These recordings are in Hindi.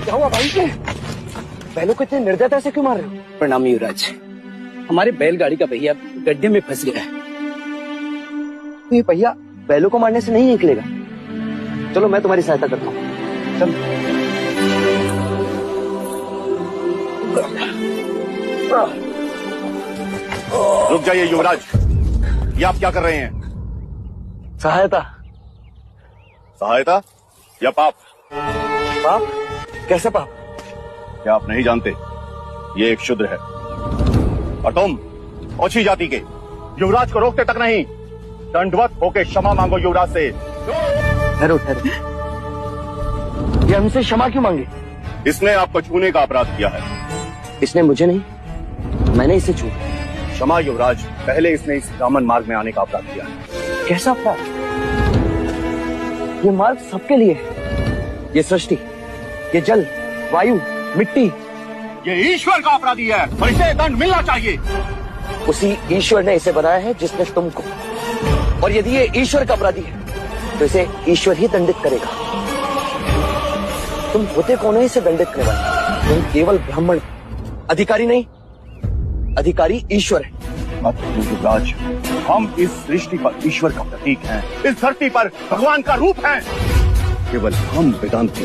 क्या हुआ भाई? बैलों को इतने निर्दयता से क्यों मार रहे हो? प्रणाम युवराज, हमारे बैलगाड़ी का पहिया गड्ढे में फंस गया है। तो ये पहिया बैलों को मारने से नहीं निकलेगा। चलो मैं तुम्हारी सहायता करता हूँ। चलो। रुक जाइए युवराज, ये आप क्या कर रहे हैं? सहायता। सहायता या पाप? पाप? कैसे पाप? क्या आप नहीं जानते ये एक शूद्र है और तुम ओछी जाति के युवराज को रोकते तक नहीं, दंडवत होके क्षमा मांगो युवराज से। ठहरो ठहरो, ये हमसे क्षमा क्यों मांगे? इसने आपको छूने का अपराध किया है। इसने मुझे नहीं, मैंने इसे छू। क्षमा युवराज, पहले इसने इस ब्राह्मण मार्ग में आने का अपराध किया है। कैसा अपराध? ये मार्ग सबके लिए है। ये सृष्टि, ये जल, वायु, मिट्टी, ये ईश्वर का अपराधी है और इसे दंड मिलना चाहिए। उसी ईश्वर ने इसे बनाया है जिसने तुमको, और यदि ये ईश्वर का अपराधी है तो इसे ईश्वर ही दंडित करेगा। तुम होते कौन है इसे दंडित करने वाले? तुम केवल ब्राह्मण, अधिकारी नहीं, अधिकारी ईश्वर है। मत युवराज, हम इस सृष्टि पर ईश्वर का प्रतीक हैं, इस धरती पर भगवान का रूप हैं। केवल हम वेदांती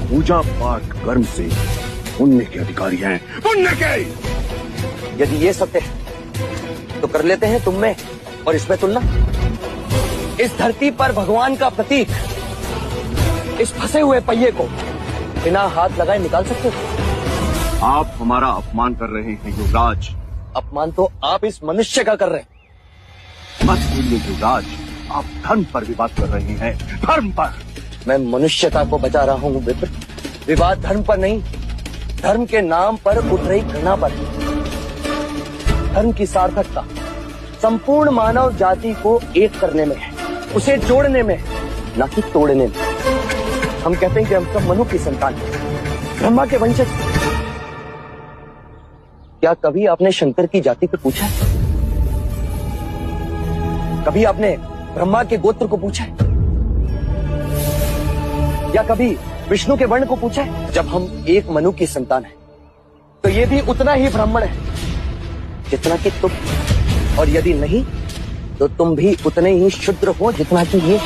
पूजा पाठ कर्म से पुण्य के अधिकारी हैं, पुण्य के। यदि ये सत्य है तो कर लेते हैं तुम में और इसमें तुलना। इस धरती पर भगवान का प्रतीक, इस फंसे हुए पहिए को बिना हाथ लगाए निकाल सकते हो? आप हमारा अपमान कर रहे हैं युवराज। अपमान तो आप इस मनुष्य का कर रहे हैं। मत भूलिए युवराज, आप धर्म पर विवाद कर रहे हैं, धर्म पर। मैं मनुष्यता को बचा रहा हूँ विप्र। विवाद धर्म पर नहीं, धर्म के नाम पर उठ रही घृणा पर। धर्म की सार्थकता संपूर्ण मानव जाति को एक करने में है, उसे जोड़ने में, न कि तोड़ने में। हम कहते हैं कि हम सब मनु की संतान हैं, ब्रह्मा के वंशज। क्या कभी आपने शंकर की जाति पे पूछा है? कभी आपने ब्रह्मा के गोत्र को पूछा है? या कभी विष्णु के वर्ण को पूछा है? जब हम एक मनु की संतान हैं, तो ये भी उतना ही ब्राह्मण है जितना कि तुम, और यदि नहीं तो तुम भी उतने ही शूद्र हो जितना कि ये।